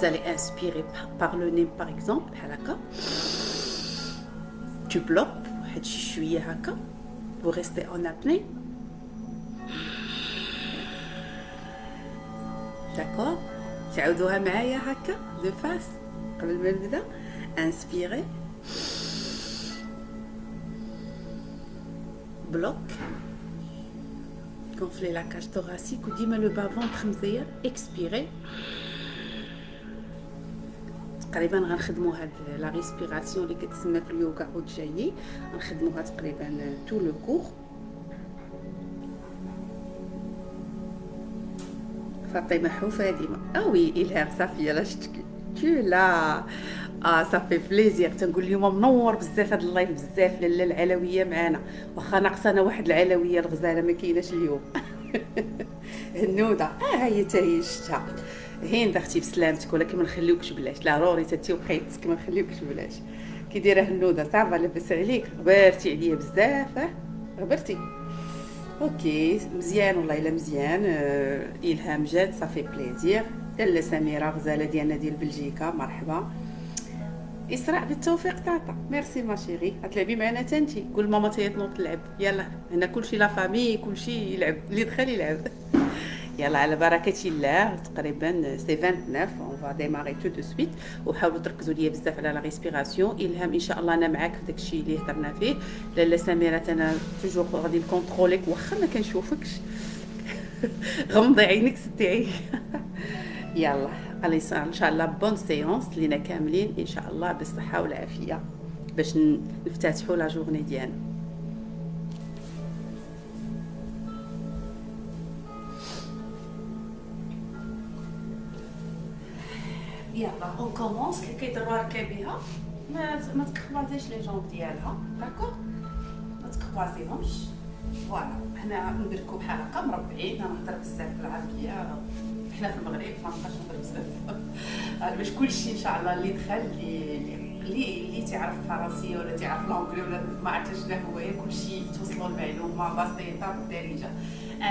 Vous allez inspirer par le nez, par exemple, halaka. Tu bloques, vous restez en apnée. D'accord. تعودوها معايا هكا de face قبل ما نبدا. Inspirez. Bloc. Gonflez la cage thoracique ou ديما le bas ventre مزير. Expirez. تقريبا غنخدموا هاد لا ريسبيراسيون اللي كتسمى في اليوغا اوجايي، غنخدموها تقريبا تو لو كور. فاطمه حفادمه وي الهام صافي يلا شتكي tu لا صافي بليزير. تنقول اليوم منور بزاف هاد اللايف، بزاف لاله العلويه معانا، واخا ناقصانا واحد العلويه الغزاله ما كايناش اليوم. هنوده ها هي حتى هي شفتها. هند اختي بسلامتك، ولكن ما نخليوكش بلاش، لا روري تتي وقيتك ما نخليوكش بلاش. كي دايره هنوده صافا لاباس عليك؟ غبرتي عليا بزاف غبرتي. اوكي مزيان والله الا مزيان. الهام جات صافي بليزير. لاله سميره غزاله ديالنا ديال بلجيكا مرحبا. اسراء بالتوفيق طاطا ميرسي ما شيري. غتلعبي معنا تانتي؟ قول ماما تاهي تنوض تلعب. يلا هنا كلشي لا فامي كلشي يلعب، اللي دخل يلعب. يلا على بركه الله. تقريبا سي 29 اون فا ديماري تو دو سويت. وحاولوا تركزوا ليا بزاف على لا ريسبيراسيون. الهام ان شاء الله انا معاك في داكشي اللي هضرنا فيه. لاله سميره انا توجور غادي نكونتروليك واخا ما كنشوفكش. غمضي عينك سدي عينك. يلا ان شاء الله بون سيونس لينا كاملين ان شاء الله بالصحه والعافيه باش نفتتحوا لا جورني ديالنا. يلا اون كومونس. اللي كيضروا ركابيها ما تكروازيش لي جامب ديالها، داكور؟ ما تكروازيهمش. فوالا حنا نديركو بحال هكا مربعين. انا نهضر بزاف بالعربيه، حنا في المغرب ما نبقاش نهضر بزاف باش كلشي ان شاء الله اللي دخل اللي تعرف الفرنسيه ولا تعرف لونجلي ولا ما عرفتش شنو هو، كلشي توصلوا المعلومه بسيطه بالدارجه.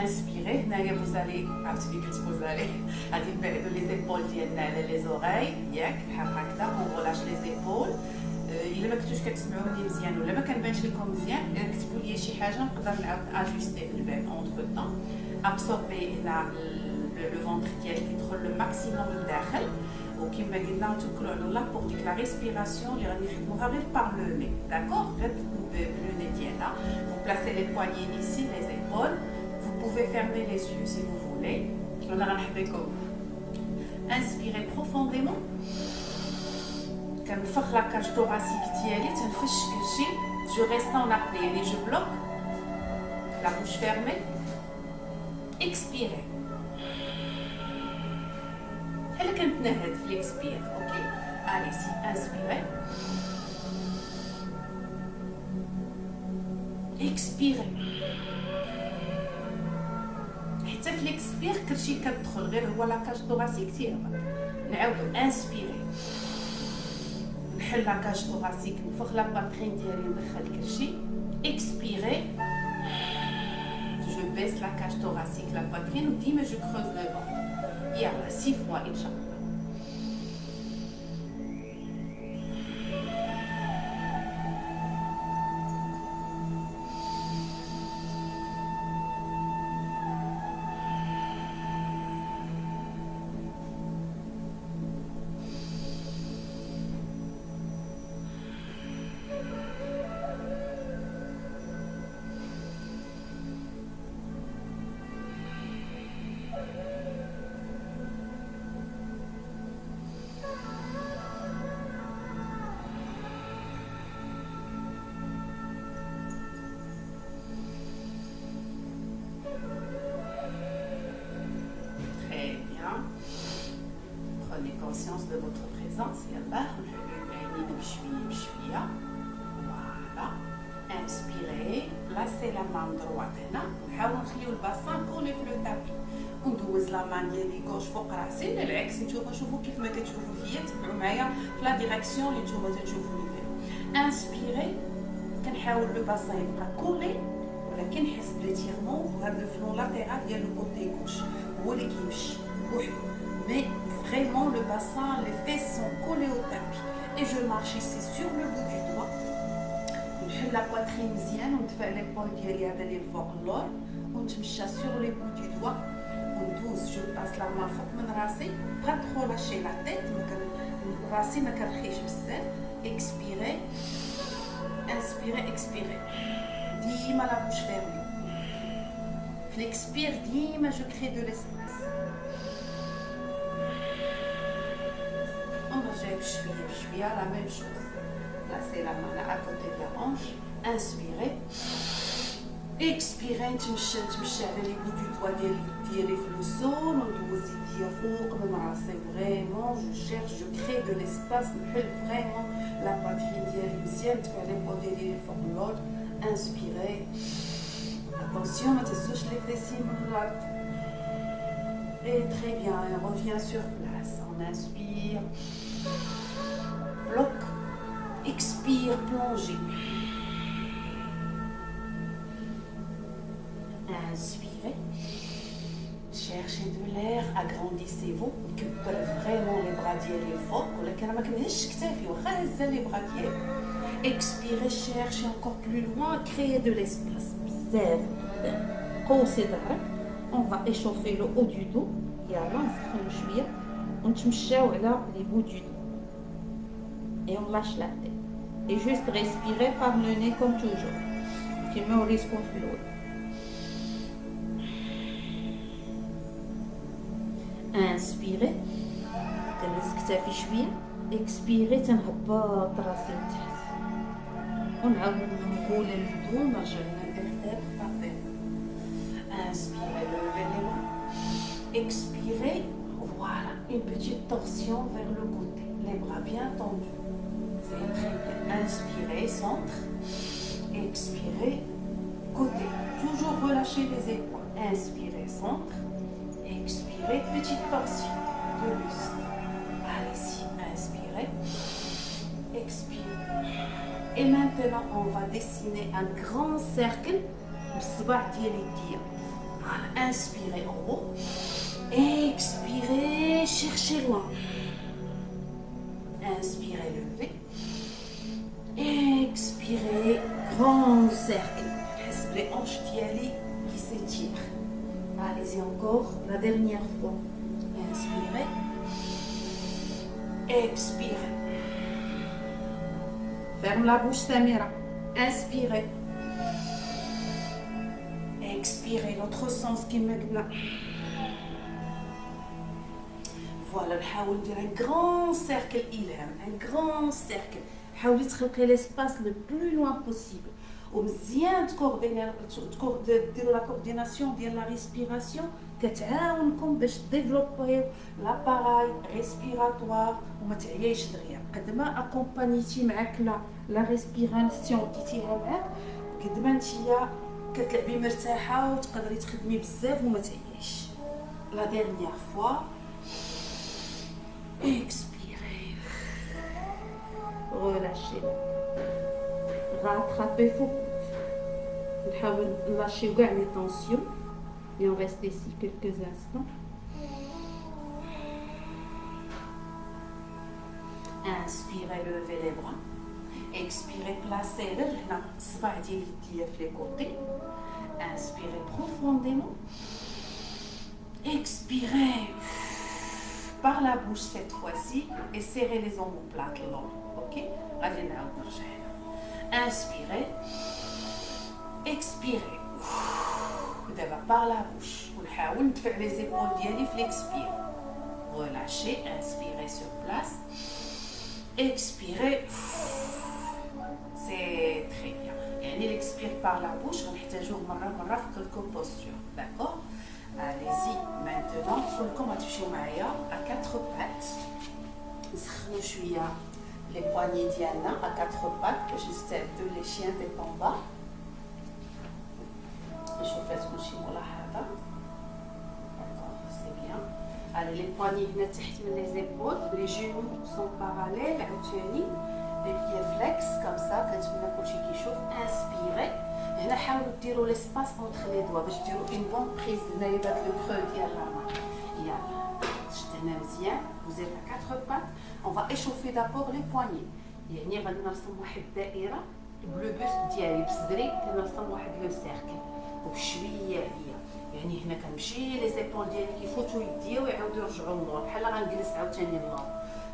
انسبيري. هنايا فوزالي عرفتي كي فوزالي غادي نبعدوا لي زيبول ديالنا على لي زوغاي ياك بحال هكذا. اون غولاش لي زيبول. الا ما كنتوش كتسمعوني مزيان ولا ما كنبانش لكم مزيان كتبوا لي شي حاجه نقدر نعاود اجوستي بالبال اونتر طون. ابسوربي هنا لو فونتر ديالك يدخل لو ماكسيموم لداخل، وكما قلنا نتوكلوا على الله بور ديك لا ريسبيراسيون اللي غادي نخدموها غير بار لو ني، داكور؟ غير بلو ني ديالنا. Vous placez les poignets ici, les épaules. Vous pouvez fermer les yeux si vous voulez. On a غنحبكم. Inspirez profondément. كنفخ لا كاج thoracique ديالي، تنفش كلشي. Je reste en apnée, يعني je bloque. La bouche fermée. Expirez. بحال كنتنهد في l'expire, ok? Allez-y, inspirez. Expirez. حتى في l'expire كلشي كتدخل، غير هو لا كاج thoracique تيهبط. نعاودو انسبيري. نحل لا كاج thoracique، نفخ لا باترين ديالي، ندخل كلشي. Expirez. Je baisse la cage thoracique, la poitrine, ou ديما je creuse le ventre. يلا 6 fois ان شاء الله. Prenez conscience de votre présence. يلا نحلوا العينين بشويه. Voilà. Inspirez. Placez la main droite هنا. نحاولوا نخليو الباسان كولي في لو تابي. وندوز لا مان ديالي غوش فوق راسي. لا العكس، نتوما شوفوا كيف ما كتشوفوا فيا، تبعوا معايا في لا ديريكسيون اللي نتوما تشوفوني فيها. Inspirez. كنحاول لو باسان يبقى كولي، ولكن نحس بليتيرمون وهذا الفلون لاتيرال ديال لو كوتي غوش هو اللي كيمشي وحده. مي vraiment le bassin, les fesses sont collées au tapis. Et je marche ici sur le bout du doigt. نحل la poitrine مزيان وندفع les بول ديالي هذا اللي فوق اللور ونتمشى sur les bouts du doigt وندوز جو باس لا ما فوق من راسي با ترو لاشي لا تيت راسي ما كنرخيش بزاف. اكسبيري انسبيري اكسبيري ديما لا بوش فيرمي. في الاكسبير ديما جو كري دو ليسباس. ونرجع بشويه بشويه لا ميم شوز. Placez la main à côté de la hanche. Inspirez. Expirez. نتمشى على لي بو دو doigt ديالي في لو سول وندوز يديا فوق من راسي. فريمون جو شيرش جو كري دو ليسباس. نحل فريمون لا باترين ديالي مزيان. ندفع لي بو ديالي فوق اللور. انسبيري. Attention, ما تهزوش لي فيسي من الارض. Et très bien, on revient sur place. On inspire. Bloc. Expire, plongez. Inspirez. Cherchez de l'air, agrandissez-vous. كبر vraiment les bras ديالي الفوق ولكن ما كنهزش كتافي واخا هزه les bras ديالي. Expirez, cherchez encore plus loin, créez de l'espace. بزاف قوسي ظهرك. On va échauffer le haut du dos. يلا نسخنوا شويه ونتمشاو على les bouts du dos. Et on lâche la tête. Et juste respirer par le nez comme toujours. كما وريتكم في الأول. Inspirez. تنهز كتافي شوية. Expirez تنهبط راسي لتحت. ونعاود نقول للدو نرجع للفيرتيبر par vertèbre. Inspirez, levez les mains. Expirez. Voilà, une petite torsion vers le côté. Les bras bien tendus. C'est très bien. Inspirez, centre. Expirez, côté. Toujours relâchez les épaules. Inspirez, centre. Expirez, petite torsion de l'ustre. Allez-y, inspirez. Expirez. Et maintenant, on va dessiner un grand cercle. Voilà, inspirez en haut. Expirez, cherchez loin. Inspirez, levez. Expirez, grand cercle. Laisse les hanches d'Yali qui s'étirent. Allez-y encore, la dernière fois. Inspirez. Expirez. Ferme la bouche, Samira. Inspirez. Expirez, l'autre sens qui me gnat. Voilà, نحاول ندير un grand cercle إلهام, un grand cercle. حاولي تخلقي l'espace le plus loin possible. ومزيان ديروا لا كورديناسيون ديال لا ريسبيراسيون كتعاونكم باش ديفلوبيو لاباراي ريسبيراتوار وما تعيايش دغيا. قد ما اكومبانيتي معاك لا ريسبيراسيون ديتيها معاك قد ما نتيا كتلعبي مرتاحه وتقدري تخدمي بزاف وما تعيايش. لا ديرنيير فوا. Expirez. Relâchez. Rattrapez-vous. Lâchez les tensions. Et on reste ici quelques instants. Inspirez, levez les bras. Expirez, placez les côtés. Inspirez profondément. Expirez. Par la bouche cette fois-ci et serrez les omoplates long. Ok? Inspirez. Expirez. D'abord par la bouche. ونحاول ندفع les épaules ديالي في l'expire. Relâchez. Inspirez sur place. Expirez. C'est très bien. يعني l'expire par la bouche غنحتاجوه مرة في quelques postures. D'accord? Allez-y, maintenant, كلكم غتمشيو معايا à quatre pattes. نسخنوا شوية les poignets ديالنا à quatre pattes باش نستعدوا les chiens des combats. نشوف لكم شي ملاحظة. D'accord, c'est bien. Allez, les poignets هنا تحت من les épaules, les genoux sont parallèles عاوتاني. Les pieds flex comme ça كنتمنى كلشي كيشوف. Inspirez. هنا حاولوا ديروا ليسباس اونتر لي دوا باش ديروا اون بون بريز هنايا داك لو كرو ديال لا مان. يلا شد هنا مزيان. Vous êtes à quatre pattes. On va échauffer d'abord les poignets. يعني غادي نرسم واحد الدائرة بالبوست ديالي بصدري، كنرسم واحد لو سيركل وبشويه عليا. يعني هنا كنمشي لي زيبول ديالي كيفوتوا يديا ويعاودوا يرجعوا للور، بحال غنجلس عاوتاني للور.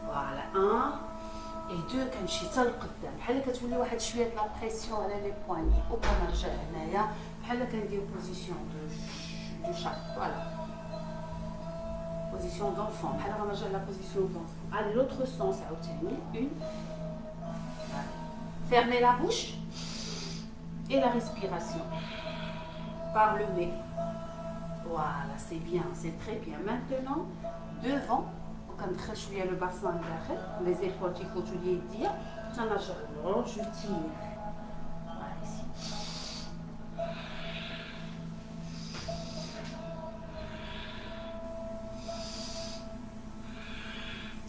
فوالا 1 اي 2 كنمشي حتى لقدام، بحال كتولي واحد شويه د لا بريسيون على لي بواني، وكنرجع هنايا بحال كندير بوزيسيون دو شاك. فوالا بوزيسيون دونفون، بحال غنرجع لا بوزيسيون دونفون. على لوتر سونس عاوتاني 1. Fermez la bouche et la respiration par le nez. Voilà, c'est bien, c'est très bien. Maintenant, devant, on va le bassin les épaules qui font tout dire. Je tire. Voilà, ici.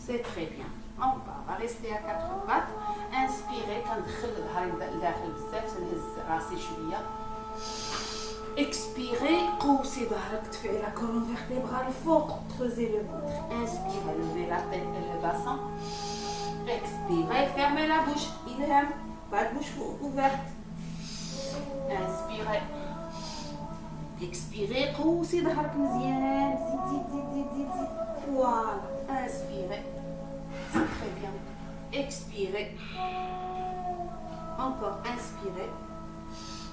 C'est très bien. On va rester à quatre pattes. Inspirez, expirez, poussez la colonne vertébrale fort, creusez le ventre. Inspirez, levez la tête et le bassin. Expirez, fermez la bouche. Idem, pas de bouche ouverte. Inspirez. Expirez, poussez la tête. Voilà. Inspirez. C'est très bien. Expirez. Encore inspirez.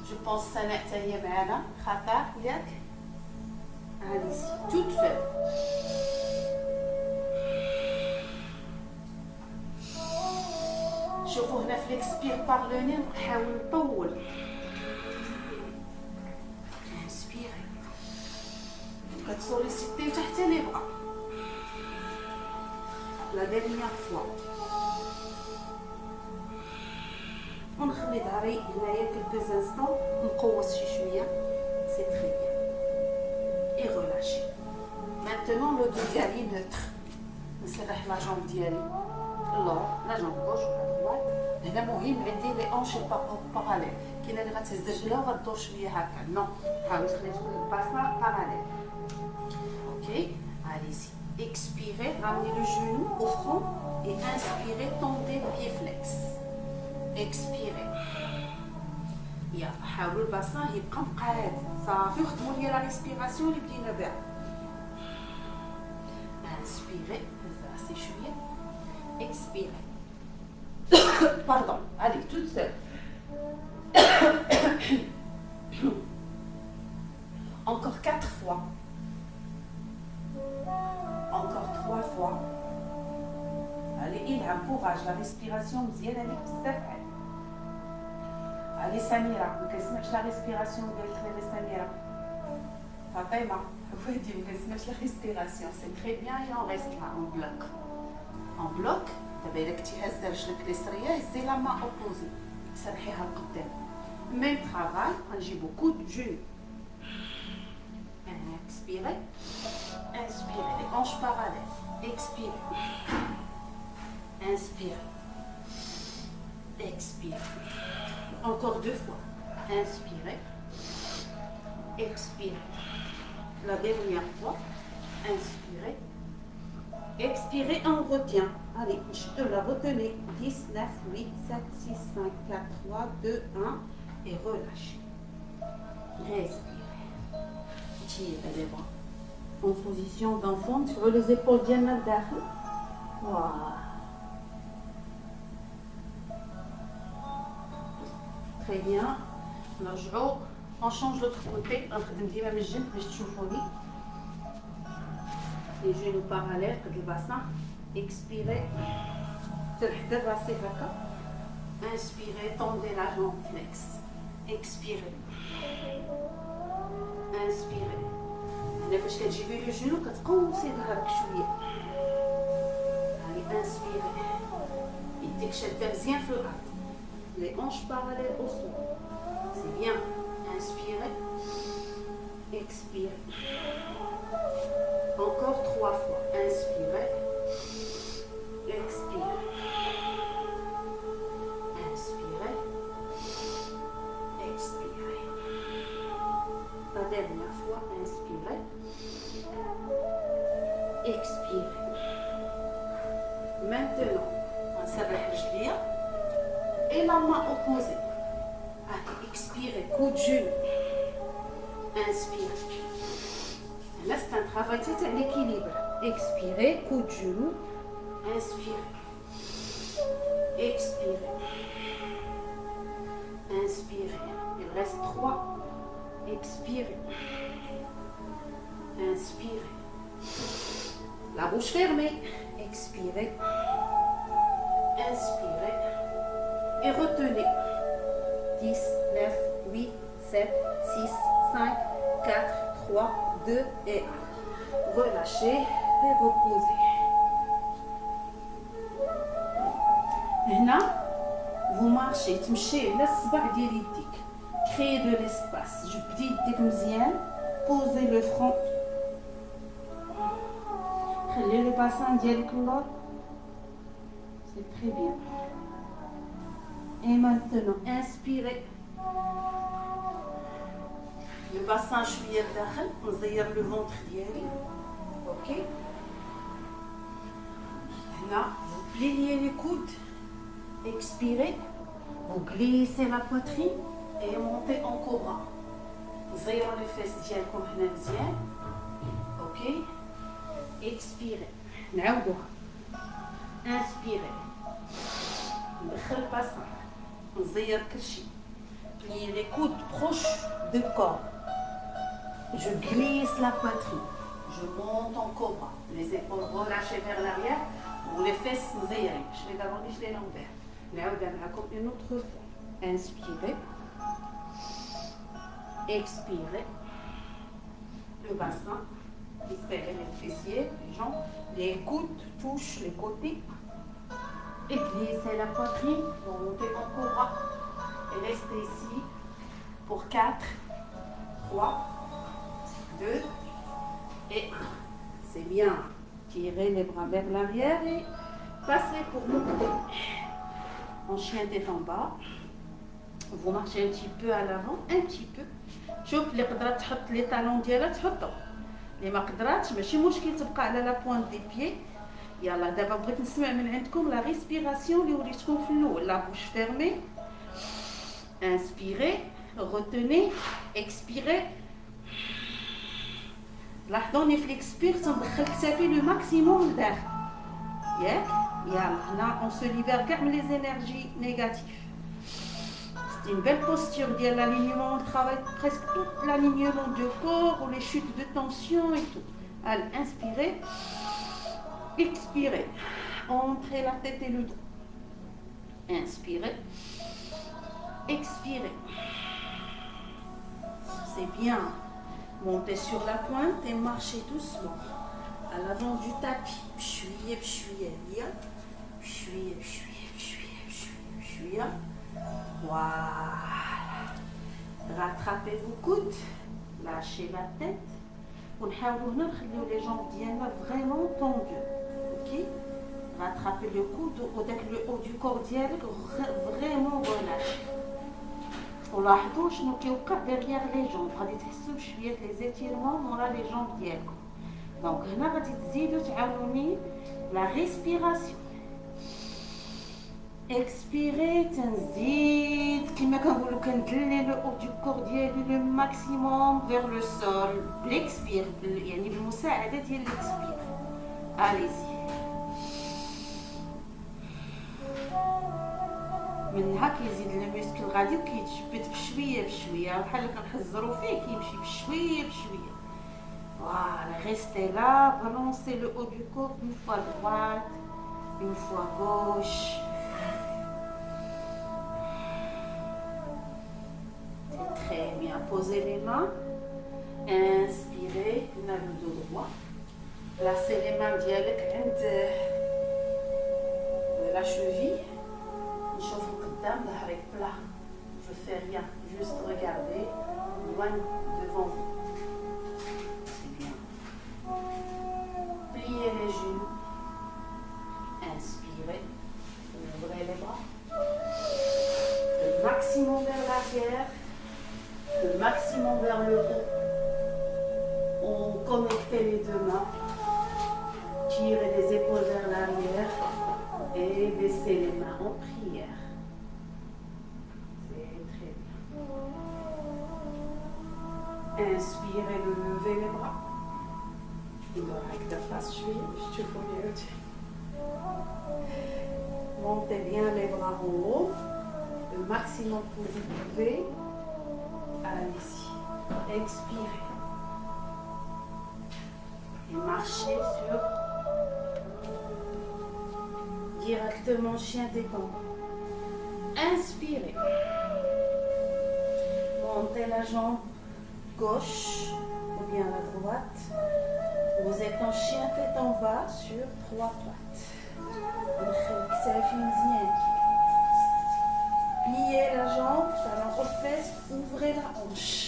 Je pense que ça n'a pas été mal. Allez-y, toute seule. شوفوا هنا في l'expire par le nez نحاول نطول. Inspirez. كتسوليسيتي تحت لي بقى. La dernière fois. ونخلي ظهري هنايا quelques instants نقوس شي شويه. C'est très bien. Et relâchez. Maintenant le dos ديالي neutre. نسرح لا جامب ديالي. اللور لا جامب غوش ولا droite. هنا مهم عندي لي اونشي باراليل. كاين اللي غتهز رجلها وغدور شويه هكا. نو. حاول تخلي الباسا باراليل. OK. Allez-y. Expirez, ramenez le genou au front et inspirez, tendez le pied flex. Expirez. حاولوا الباسان يبقى مقاد صافي وخدموا ليا لا ريسبيراسيون اللي بدينا بها. انسبيري راسي شويه. اكسبيري. باردون. allez toute seule. Encore 4 fois. Encore 3 fois. Allez, ilham, courage, la respiration مزيانه عليك بزاف. Allez Samira, ما كنسمعش لا ريسبيراسيون ديال خلال سميرة. فاطمة، وادي ما كنسمعش لا ريسبيراسيون. سي تري بيان et on reste là en bloc. En bloc. دابا إلا كنتي هازة رجلك اليسرية هزي لا ما اوبوزي. سرحيها لقدام. ميم ترافاي غنجيبو كود جونو. Expirez. Inspirez, les hanches parallèles. Expirez. Inspirez. Expirez. Encore 2 fois. Inspirez. Expirez. La dernière fois. Inspirez. Expirez, on retient. Allez, je te la retenez. 10, 9, 8, 7, 6, 5, 4, 3, 2, 1. Et relâchez. Respirez. Tirez les bras. En position d'enfant, sur les épaules diagonales derrière. Voilà. Très bien. نرجعوا. On change l'autre côté. نخدم ديما من الجنب باش تشوفوني. Les genoux parallèles قد الباسان. Expirez. تلحق راسي هكا. Inspirez, tendez la jambe flex. Expirez. Inspirez. هنا فاش كتجيبي لو جونو كتقوسي ظهرك شويه. Allez, inspirez. يديك شاده مزيان في الارض. Les hanches parallèles au sol. C'est bien. Inspirez. Expirez. Encore 3 fois. Inspirez. Expirez. Inspirez. Expirez. La dernière fois. Inspirez. Expirez. maintenant غنسرح رجليا et la main opposée. Expirez, coup de genou. Inspirez. Là, c'est un travail de l'équilibre. Expirez, coup de genou. Inspirez. Expirez. Inspirez. Il reste 3. Expirez. Inspirez. La bouche fermée. Expirez. Inspirez. Et retenez. 10, 9, 8, 7, 6, 5, 4, 3, 2 et 1. Relâchez et reposez. Là, vous marchez, تمشي على الصبع ديال يديك. Créez de l'espace. جبدي يديك مزيان. Posez le front. خلي le bassin ديالك اللور. C'est très bien. Et maintenant, inspirez. Le bassin شوية لداخل. نزير le ventre ديالي. Ok. Là, vous pliez les coudes. Expirez. Vous glissez la poitrine et montez en cobra. نزيروا les fesses ديالكم هنا مزيان. Ok. Expirez. نعاودوها. Inspirez. ندخل الباسان. نزير كلشي. Pliez les coudes proches du corps. Je glisse la poitrine. Je monte en cobra. Les épaules relâchées vers l'arrière ou les fesses مزيرين. Je vais d'abord je les l'envers. نعاودها معكم une autre fois. Inspirez. Expirez. Le bassin. Serrez les fessiers, les jambes. Les coudes touchent les côtés. Et glissez la poitrine. Montez en cobra. Et restez ici pour 4, 3, 2 et 1. C'est bien. Tirez les bras vers l'arrière et passez pour monter. En chien tête en bas. Vous marchez un petit peu à l'avant, un petit peu. شوف اللي قدرت تحط لي طالون ديالها تحطو. اللي ما قدراتش ماشي مشكل تبقى على لا بوينت دي بيي. يلا دابا بغيت نسمع من عندكم لا ريسبيراسيون اللي وريتكم في الاول. لا بوش فيرمي. Inspirez, retenez, expirez. لاحظوا اني في الاكسبير تندخل كتافي لو ماكسيموم لداخل. ياك يلا هنا اون سو ليبر كاع من لي زينيرجي نيجاتيف. C'est une belle posture ديال l'alignement. On travaille presque tout l'alignement du corps ou les chutes de tension et tout. Allez, inspirez, expirez. Entrez la tête et le dos. Inspirez. Expirez. C'est bien. Montez sur la pointe et marchez doucement à l'avant du tapis. Pshouye, pshouye, pshouye, pshouye, pshouye, pshouye, pshouye. Voilà. Rattrapez vos coudes. Lâchez la tête. ونحاولوا هنا نخليو les jambes ديالنا vraiment tendues. OK. Rattrapez le coude وداك le haut du corps ديالك vraiment relâché. ولاحظوا شنو كيوقع derrière les jambes. غادي تحسوا بشويه لي زيتيرمون مورا لي جامب ديالكم. دونك هنا غادي تزيدوا تعاونوني لا ريسبيراسيون. اكسبيري تنزيد كما كنقولوا كندلي لو او دو كور ديالي لو ماكسيموم فيغ لو سول بالاكسبير يعني بالمساعده ديال الاكسبير. اليزي منها كيزيد الميسكل غادي وكيتجبد بشويه بشويه بحال كنحزروا فيه كيمشي بشويه بشويه. Voilà, restez là, balancez le haut du corps une fois droite, une fois gauche. C'est très bien. Posez les mains. Inspirez, on a le dos droit. Placez les mains dialek la cheville. نشوفوا قدام ظهرك plat. Je fais rien, juste regardez loin devant vous. C'est bien. Pliez les genoux. Inspirez. Ouvrez les bras. Le maximum vers l'arrière. Le maximum vers le haut. On connecte les deux mains. Tirez les épaules vers l'arrière. Et baissez les mains en prière. C'est très bien. Inspirez, levez les bras. Avec ta face, je te mieux. Montez bien les bras en haut. Le maximum que vous pouvez. Allez-y. Expirez. Et marchez sur directement chien détendu. Inspirez. Montez la jambe gauche ou bien la droite. Vous êtes en chien tête en bas sur 3 pattes. Pliez la jambe, talon aux fesses, ouvrez la hanche.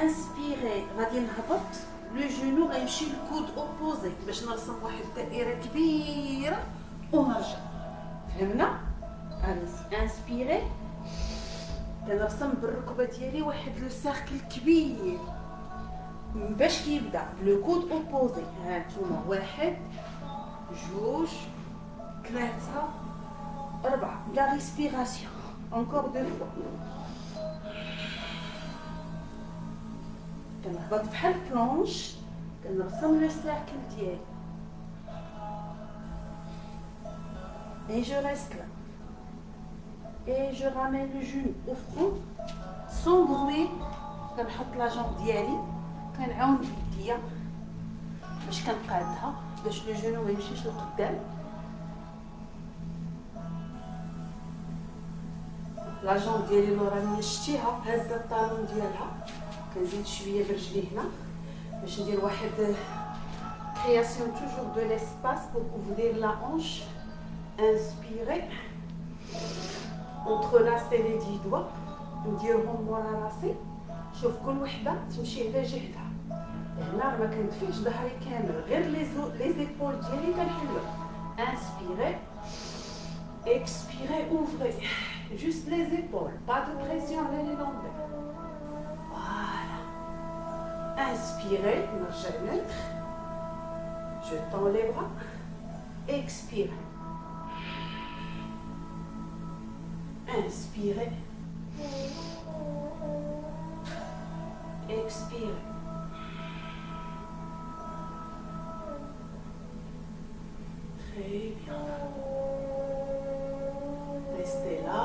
Inspirez, غادي نهبط le genou غيمشي le coude opposé باش نرسم واحد الدائرة كبيرة ونرجع. فهمنا؟ allez inspirez. كنرسم بالركبة ديالي واحد لو سيركل كبير باش كيبدا لو كود اوبوزي. هانتوما 1 2 3 4. La respiration. Encore 2 fois. كنهبط بحال بلونش كنرسم لو سيركل ديالي. Et je reste là. Et je ramène le genou au front sans bruit. كنحط لا جامب ديالي كنعاون بيديا باش كنقادها باش لو جونو ما يمشيش لقدام. لا جامب ديالي اللي راني شتيها هازه الطالون ديالها كنزيد شويه برجلي هنا باش ندير واحد création toujours de l'espace pour ouvrir la hanche. Inspirez. Entrelacez les 10 doigts. نديرهم ورا راسي. شوف كل وحده تمشي على جهتها. هنا ما كندفيش ظهري كامل غير لي زيبول ديالي كنحلهم. Inspirez. Expirez, ouvrez. Juste les épaules, pas de pression avec les lombaires. Voilà. Inspirez, marchez neutre. Je tends les bras. Expirez. Inspirez. Expirez. Très bien. Restez là,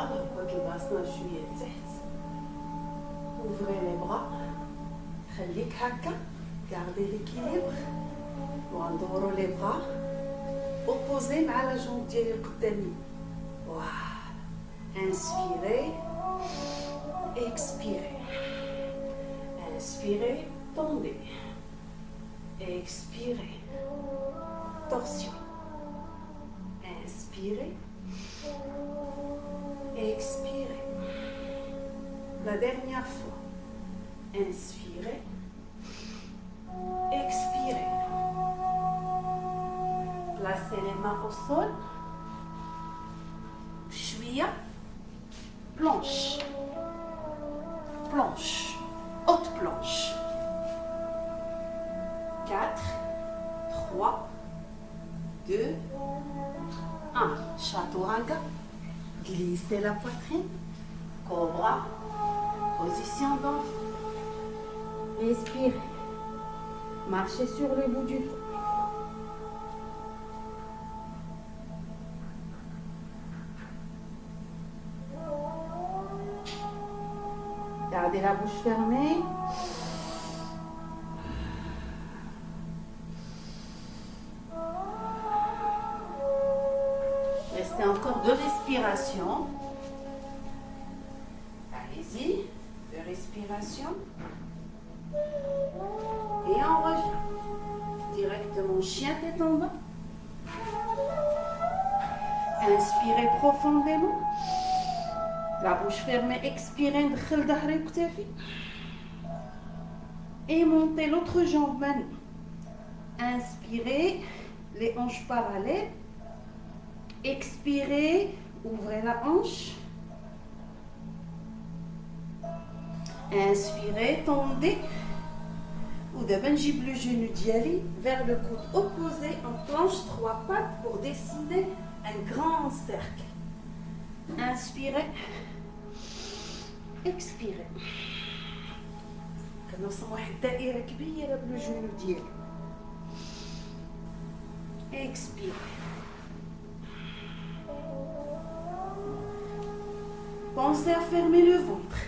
le bassin juillet tête. Ouvrez les bras. خليك هكا. Gardez l'équilibre. وندوروا les bras. Opposés مع la jambe ديالي القدامي. Voilà. Inspirez. Expirez. Inspirez, tendez. Expirez. Torsion. Inspirez. Expirez. La dernière fois. Inspirez. Expirez. Placez les mains au sol. Chouïa. Planche. Planche. Haute planche. 4, 3, 2, 1. Chaturanga. Glissez la poitrine. Cobra. Position d'enfant. Respirez. Marchez sur le bout du dos. Gardez la bouche fermée. Restez encore 2 respirations. Allez-y, 2 respirations. Et on revient. Directement chien tête en bas. Inspirez profondément. La bouche fermée, expirez, ندخل ظهري وكتافي. Et montez l'autre jambe maintenant. Inspirez, les hanches parallèles. Expirez, ouvrez la hanche. Inspirez, tendez. ودابا نجيب لو جونو ديالي vers le coude opposé en planche 3 pattes pour dessiner un grand cercle. Inspirez. Expirez. كنرسم واحد الدائرة كبيرة بلو جونو ديالي. Expirez. Pensez à fermer le ventre.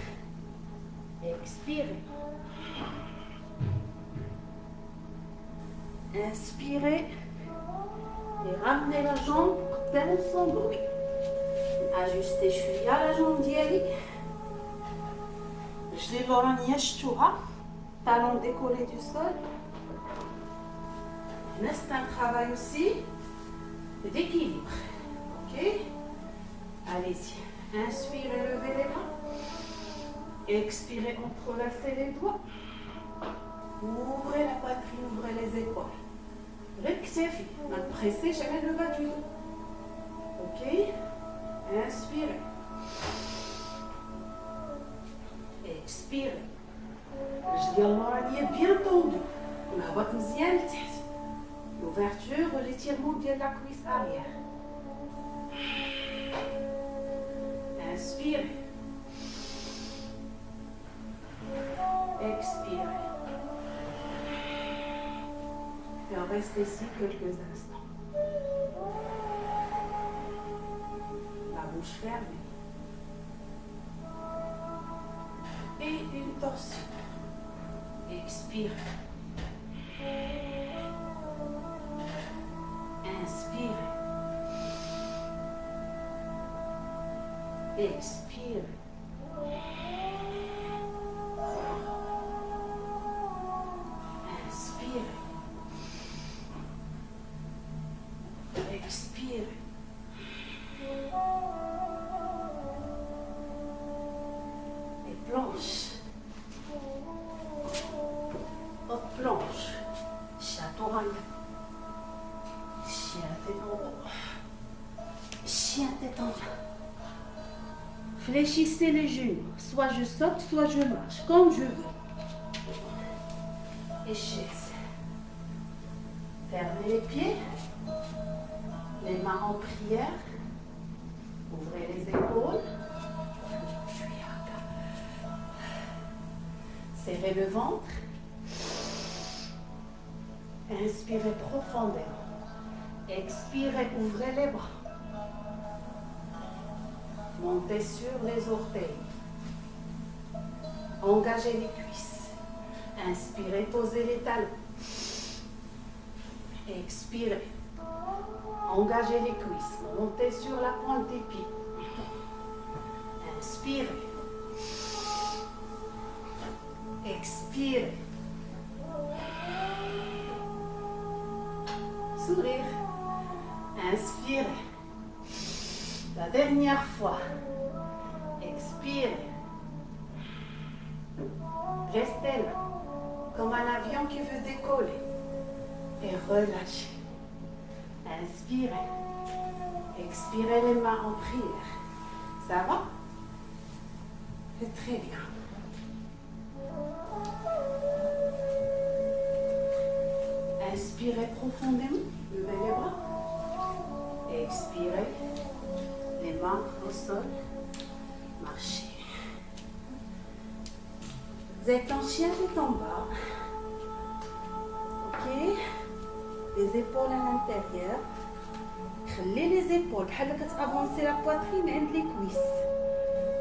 Expirez. Inspirez et ramenez la jambe pleine sans bruit. Ajustez شوية la jambe ديالي. رجلي اللورانية شفتوها. Talon décollé du sol. C'est un travail aussi d'équilibre. Ok? Allez-y. Inspirez, levez les mains. Expirez, entrelacez les doigts. Ouvrez la poitrine, ouvrez les épaules. Rectifiez. Ne pressez jamais le bas du dos. Ok? Inspirez. Expirez. Je dis l'oreille bien tendue. La boîte مزيان لتحت. L'ouverture, l'étirement de la cuisse arrière. Inspirez. Expirez. Et on reste ici quelques instants. La bouche fermée. Et une torsion. Expirez. Inspirez. Expirez. Inspirez. Expirez. Et planche. Haute planche. Chaturanga. Chien tête en haut. Chien tête en bas. Fléchissez les genoux. Soit je saute, soit je marche, comme je veux. Et chaise. Fermez les pieds. Les mains en prière. Ouvrez les épaules. Serrez le ventre. Inspirez profondément. Expirez, ouvrez les bras. Montez sur les orteils. Engagez les cuisses. Inspirez, posez les talons. Expirez. Engagez les cuisses. Montez sur la pointe des pieds. Inspirez. Expirez. Sourire. Inspirez. La dernière fois. Expirez. Restez là, comme un avion qui veut décoller. Et relâchez. Inspirez. Expirez les mains en prière. Ça va? C'est très bien. Inspirez profondément. Levez les bras. Expirez. Les mains au sol. Marchez. Vous êtes en chien tout en bas. Ok. Les épaules à l'intérieur. خلي les épaules بحال كتافونسي la poitrine عند les cuisses.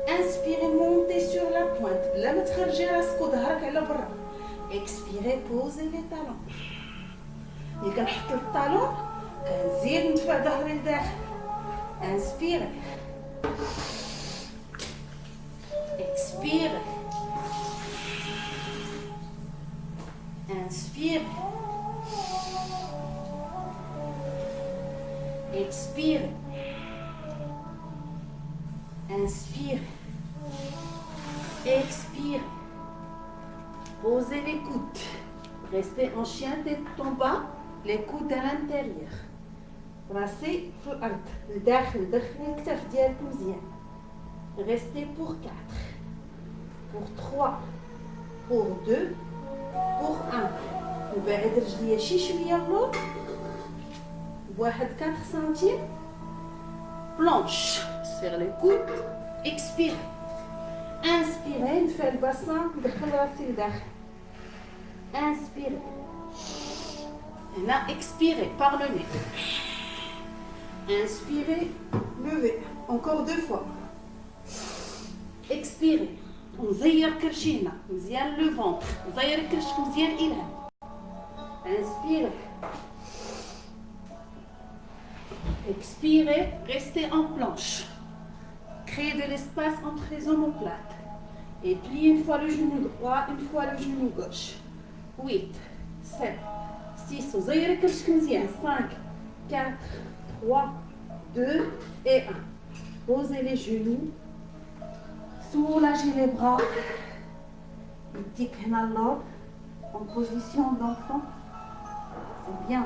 Inspirez, montez sur la pointe. بلا ما تخرجي راسك وظهرك على برا. Expirez, posez les talons. ملي كنحط الطالون كنزيد ندفع ظهري لداخل. Inspirez. Expirez. Inspirez. Expirez. Inspirez. Expirez. Posez les coudes. Restez en chien tête en bas, les coudes à l'intérieur. راسي في الأرض لداخل دخلي الكتاف ديالك مزيان. Restez pour 4, pour 3, pour 2, pour 1. نبعد رجليا شي شويه اللور بواحد 4 سنتيم. بلانش sur les coudes. expire. inspirez نفع الباسان ندخل راسي لداخل. inspirez. هنا expirez par le nez. inspirez, levez. encore 2 fois. expirez. نزير كرشينا مزيان لو فونتر. نزير كرشك مزيان إلهام. inspirez. expirez, restez en planche. Créez de l'espace entre les omoplates. Et pliez une fois le genou droit, une fois le genou gauche. 8, 7, 6, وزير كرشك مزيان. 5, 4, 3, 2 et 1. Posez les genoux. Soulagez les bras. يديك هنا اللور en position d'enfant. C'est bien.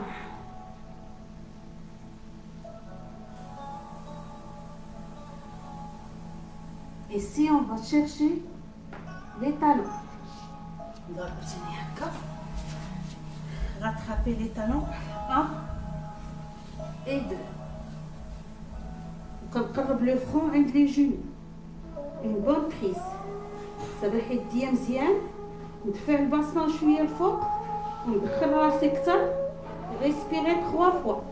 Ici, on va chercher les talons. On doit retenir encore. Rattraper les talons. 1 et 2. ونقرب le front عند les genoux. Une bonne prise. صباح يديا مزيان. ندفع الباسان شويه الفوق وندخل راسي كتر. Respirez 3 fois.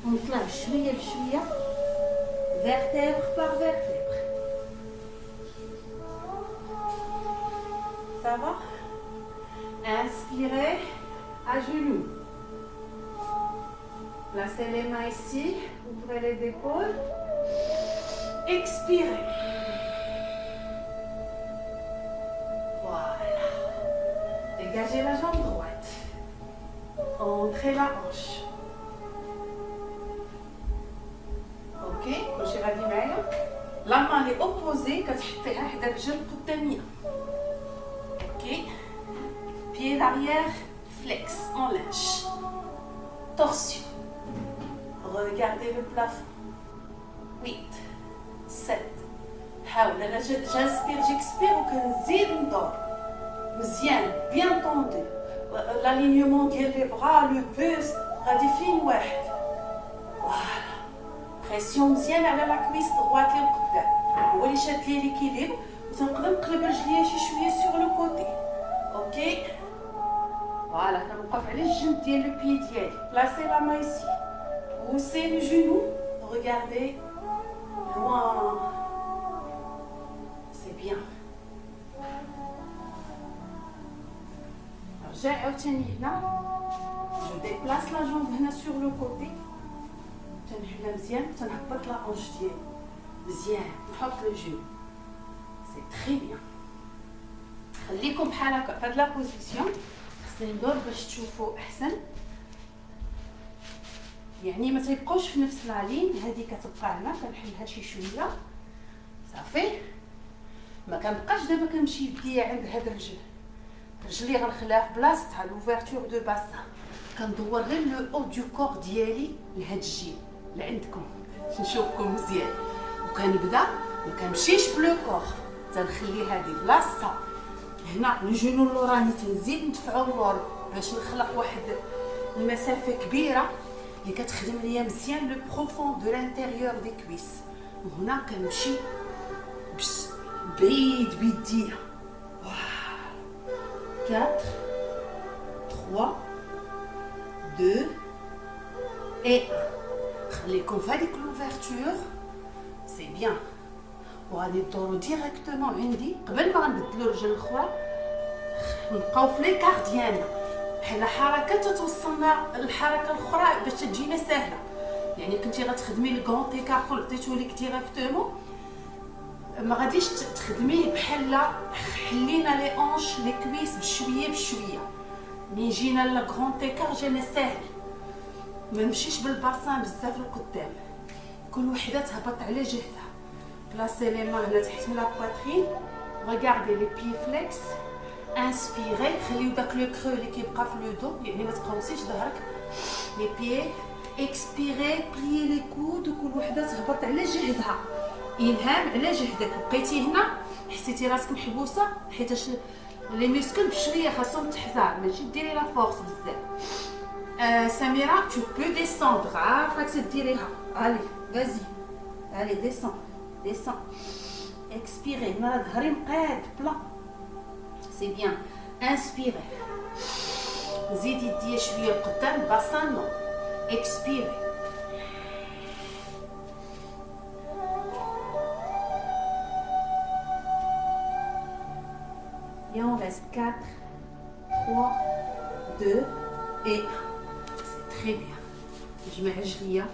ونطلع شويه بشويه vertèbre par vertèbre. Ça va? Inspirez à genoux. Placez les mains ici, ouvrez les épaules. Expirez. Voilà. Dégagez la jambe droite. Entrez la hanche. Ok, ماشي غادي معايا. La main est opposée كتحطيها حدا الرجل القداميه. Ok. Pied d'arrière, flex, en lâche. Torsion. Regardez le plafond. 8, 7. حاول انا j'inspire, j'expire وكنزيد ندور. مزيان, bien tendu. L'alignement ديال les bras, le buste, غادي فين واحد. Voilà. Pression مزيان على la cuisse droite للقدام. هو اللي شاد لي ليكيليبر وتنقدر نقلب رجليا شي شويه sur le côté. OK. Voilà, كنوقف على الجنب ديال لو بيي ديالي. Placez la main ici. Poussez le genou. Regardez loin. C'est bien. رجع عاوتاني هنا. Je déplace la jambe هنا sur le côté. تنحلها مزيان تنهبط لا هونش ديالي. مزيان نحط لو جينو. سي تري بيان. خليكم بحال هكا في هاد لا بوزيسيون. خصني ندور باش تشوفوا احسن. يعني ما تيبقاوش في نفس لالين. هذه كتبقى هنا كنحلها شي شويه صافي. ما كنبقاش دابا كنمشي بديا عند هاد الرجل. رجلي غنخليها في بلاصتها لوفرتور دو باسان. كندور غير لو او دو كور ديالي لهاد الجيب لعندكم نشوفكم مزيان. وكنبدا ما كنمشيش بلو كور. تنخلي هذه بلاصتها هنا الجنون اللوراني تنزيد ندفعو اللور باش نخلق واحد المسافه كبيره اللي كتخدم ليا مزيان لو بروفون دو لانتيريور دي كويس. وهنا كنمشي بعيد بيديا. 4 3 2 et 1. خليكم في هذيك لوفرتور سي بيان. وغادي ندورو ديريكتومون عندي قبل ما غنبدلو الرجل الاخرى نبقاو في لي كار ديالنا بحال حركه توصلنا الحركه الاخرى باش تجينا سهله. يعني كنتي غتخدمي الكون تيكارطو عطيتو ليك ديريكتومون ما غاديش تخدميه بحال حلينا لي اونش لي كويس بشويه بشويه. ملي جينا للكرون تيكار جانا ساهل. ما نمشيش بالباسان بزاف القدام. كل وحده تهبط على جهتها. بلاسي لي مان هنا تحت لا بواترين. ريغاردي لي بي فليكس. انسبيري خليو داك لو كرو اللي كيبقى في لو دو يعني ما تقوسيش ظهرك. لي بي اكسبيري بليي لي كود وكل وحده تهبط على جهدها. الهام على جهدك. بقيتي هنا حسيتي راسك محبوسه حيتاش لي ميسكل بشويه خاصهم تحزار ماشي ديري لا فورس بزاف. سميره تو بو ديسوندر عارفاك تديريها. الي فازي الي ديسون ديسون اكسبيري. هنا ظهري مقاد بلا سي بيان. انسبيري زيدي يديا شويه لقدام باسان نو. اكسبيري. Et on reste 4, 3, 2 et 1. C'est très bien. Je mets رجليا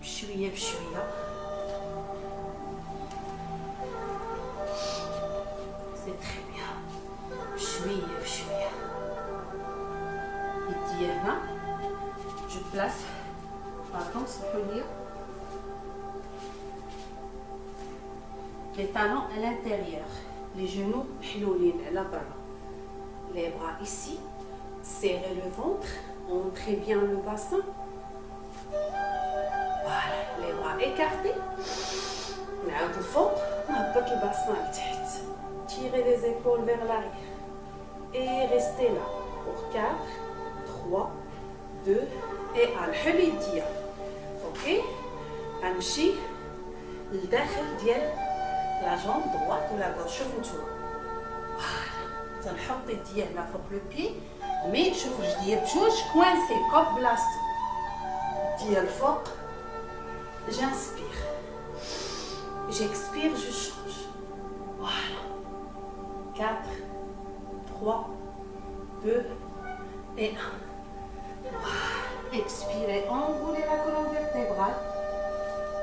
بشويه بشويه. C'est très bien. بشويه بشويه. يديا هنا. Je place. Pardon, سمحوا لي. Les talons à l'intérieur. Les genoux محلولين على برا. Les bras ici. Serrez le ventre. Entrez bien le bassin. Voilà. Les bras écartés. نعاود الفوق. نهبط الباسن لتحت. Tirez les épaules vers l'arrière. Et restez là. Pour 4, 3, 2 et 1. نحل يديا. اوكي. غنمشي لداخل ديال لا جامب droite ولا gauche. شوفوا نتوما. تنحط يديا هنا فوق لو بي مي شوفوا رجليا بجوج كوانسي كوب بلاصتو. يديا الفوق. جانسبير. J'expire, je change. Voilà. 4, 3, 2 et 1. Voilà. Expirez, enroulez la colonne vertébrale.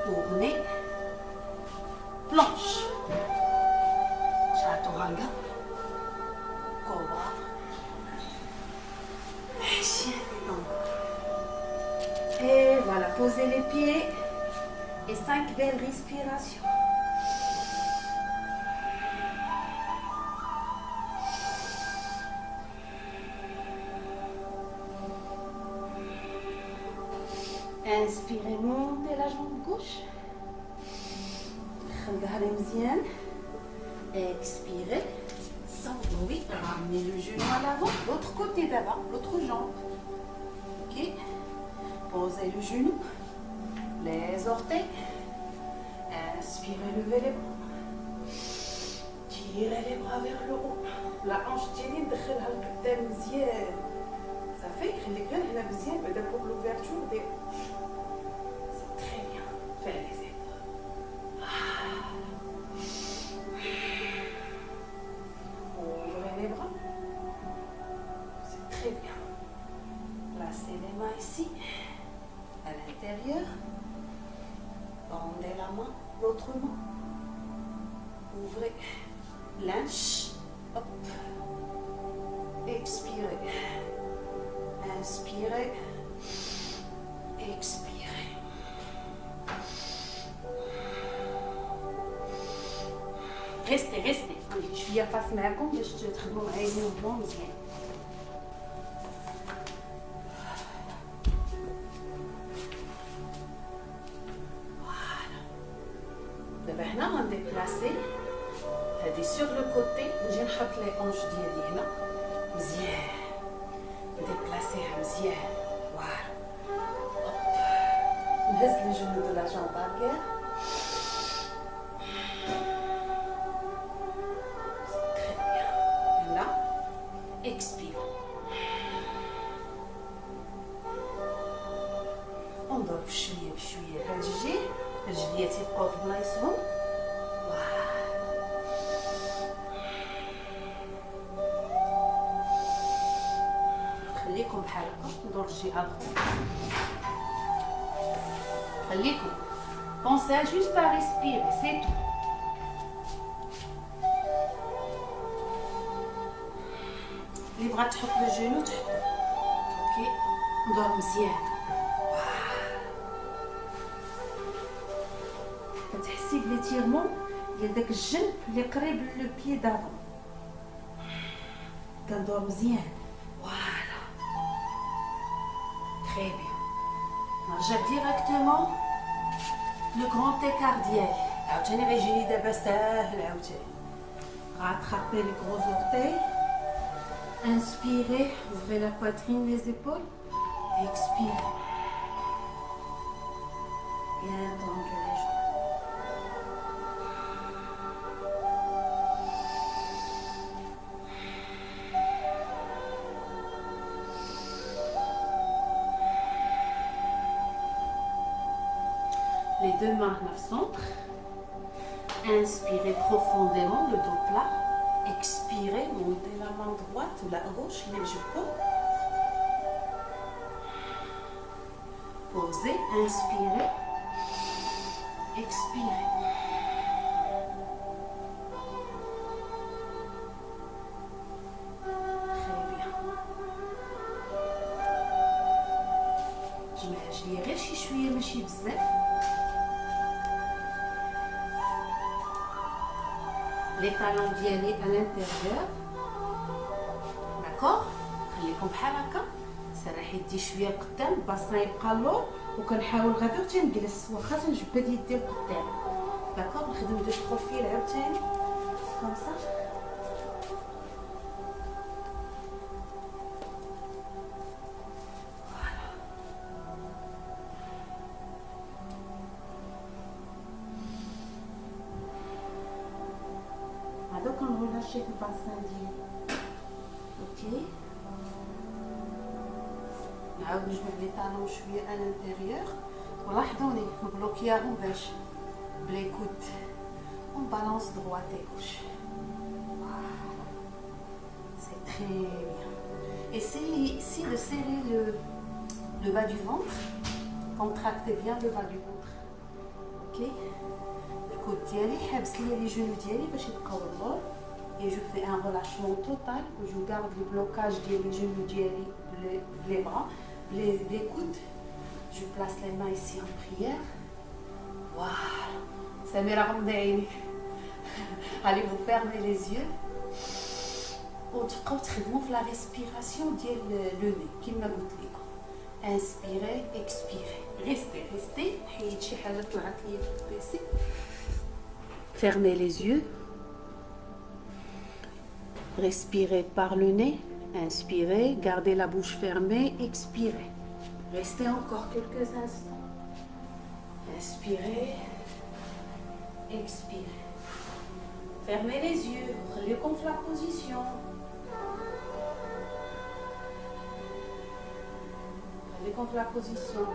Tournez. Planche. Chaturanga. Cobra. Chien d'élan. Et voilà, posez les pieds. Et 5 belles respirations. Inspirez, montez la jambe gauche. Regardez مزيان. Expirez. Sans bruit. Ramenez le genou à l'avant. L'autre côté d'avant. L'autre jambe. Ok. Posez le genou. Les orteils. Inspirez, levez les bras. Tirez les bras vers le haut. La hanche ديالي ندخلها لقدام مزيان. صافي خليك غير هنا مزيان بعدا pour l'ouverture des hanches. C'est très bien. Faire les épaules. Ouvrez les bras. C'est très bien. Placez les mains ici, à l'intérieur. Tendez la main, l'autre main. Ouvrez. Lâche. Hop. Expirez. Inspirez. Expirez. Restez, restez. Je suis face معكم باش تخدموا معايا الموفمون مزيان. دابا هنا غنديبلاسي هادي سور لو كوتي. نجي نحط لي اونج ديالي هنا مزيان. نديبلاسيها مزيان. فوالا. نهز لي جونو دو لا جامب اركير. تري بيان. هنا اكسبير. نضرب شويه بشويه بهاد الجهه. رجلياتي يبقاو في بلايصهم. خليكم بحال هكا. ندور الجهه الاخرى. خليكم. Pensez juste à respirer, c'est tout. اللي بغات تحط لو جونو تحطو. اوكي. ندور مزيان. كتحسي بلي تيرمون ديال داك الجنب اللي قريب لو بيي دافون. كندور مزيان. فوالا. تري بيان. نرجع ديريكتومون لو كرون ايكار ديالي. عاوتاني غيجيني دابا ساهل عاوتاني. غاتخابي لي غروز اورتي. Inspirez, ouvrez la poitrine, les épaules. Expirez. Bien tendre les jambes. Les deux mains au centre. Inspirez profondément, le dos plat. Expirez, montez la main droite ou la gauche, les genoux. Posez, inspirez. Expirez. Très bien. Je vais غير شي شويه ماشي بزاف. Les talons ديالي à l'intérieur. D'accord. خليكم بحال هكا. سرح يدي شويه لقدام، الباسان يبقى اللور، وكنحاول غدا حتى نجلس واخا تنجبد يدي لقدام. داكوغ. نخدم دو بروفيل عاوتاني كوم سا. هادو كنغولاشي في الباسان ديالي. اوكي. نعاود نجمع لي طالون شويه à l'intérieur. ولاحظوني مبلوكياهم باش بلي كود. On balance droite et gauche. Voilà. C'est très bien. Essayez ici de serrer le bas du ventre. Contractez bien le bas du ventre. Ok. Le coude ديالي حابس ليا لي جونو ديالي باش يبقاو اللور. Et je fais un relâchement total. Je garde le blocage des genoux ديالي, les bras, les coudes. Je place les mains ici en prière. Voilà. Samira Ramdaini. Allez, vous fermez les yeux. وتبقاو تخدموا في la respiration ديال le nez كما قلت لكم. Inspirez, expirez. Restez. حيد شي حاجه طلعت لي في البيسي. Fermez les yeux. Respirez par le nez. Inspirez, gardez la bouche fermée, expirez. Restez encore quelques instants. Inspirez, expirez. Fermez les yeux, reconfle la position. Reconfle la position.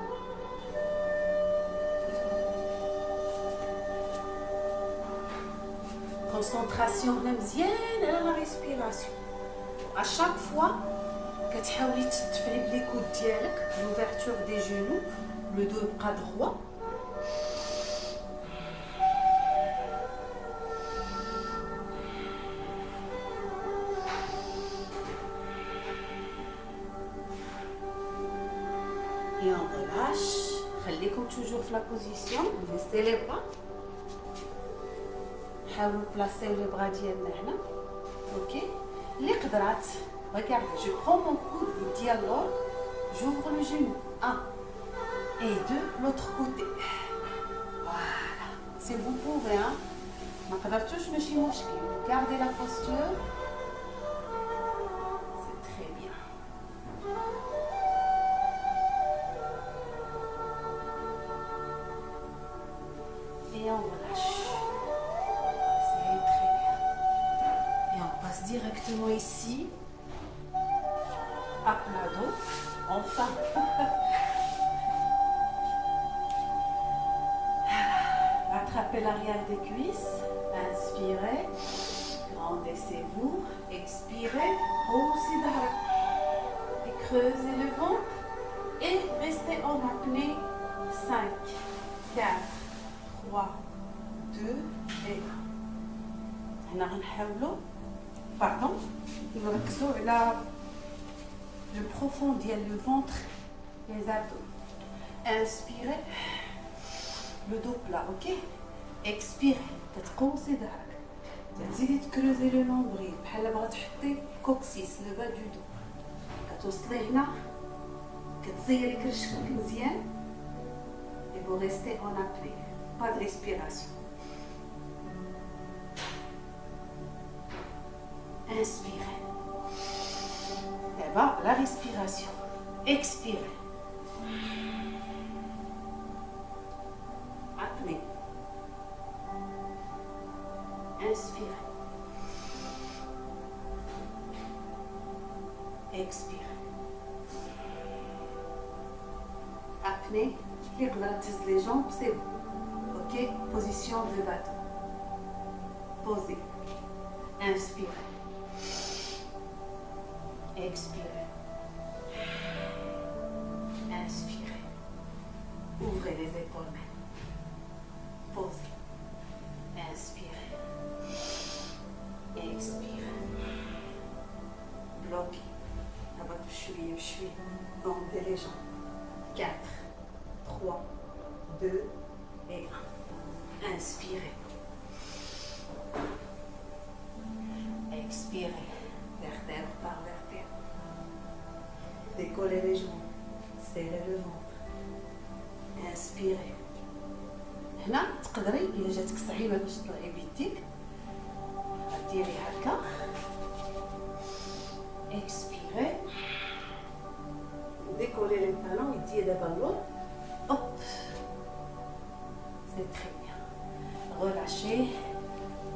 Concentration مزيان على la respiration. À chaque fois كتحاولي تدفعي بلي كود ديالك l'ouverture des genoux, le dos يبقى droit. Et on relâche. خليكم toujours في la position. Laissez les bras. حاولوا بلاصيو لي بغا ديالنا هنا. اوكي. اللي قدرات. Regardez, je prends mon coude dial l'or, j'ouvre le genou. 1 et 2, l'autre côté. Voilà. Si vous pouvez, hein. ما قدرتوش ماشي مشكل. Gardez la posture. C'est très bien. Et on relâche. C'est très bien. Et on passe directement ici. À plat dos, enfin. Attrapez l'arrière des cuisses, inspirez, grandissez-vous, expirez, haussez d'arrêt. Et creusez le ventre et restez en apnée. 5, 4, 3, 2 et 1. هنا غنحاولوا باردون نركزوا على le profond ديال le ventre, les abdos. Inspirez, le dos plat, ok. Expirez, كتقوسي ظهرك. تزيدي تكروزي لو نومبريل بحال بغا تحطي كوكسيس لو با دو دو. كتوصلي هنا كتزيري كرشك مزيان vous restez en apnée. Pas de respiration. Inspirez. D'abord, la respiration. Expirez. Apnée. Inspirez. Expirez. Apnée. Les jambes, c'est bon. Ok, position de bateau. Posez. Inspirez. Expirez. Inspirez. Ouvrez les épaules même. Posez. Inspirez. Expirez. Bloquez. D'abord, je suis. Montez les jambes. 4, 3, 2 et 1. Inspirez. Expirez. Vertèbre par vertèbre. Décollez les jambes. Serrez le ventre. Inspirez. هنا تقدري إلا جاتك صعيبة باش تطلعي بيديك ديري هكا. Expirez. Décollez les talons et tirez d'abord l'autre. Hop. C'est très bien. Relâchez.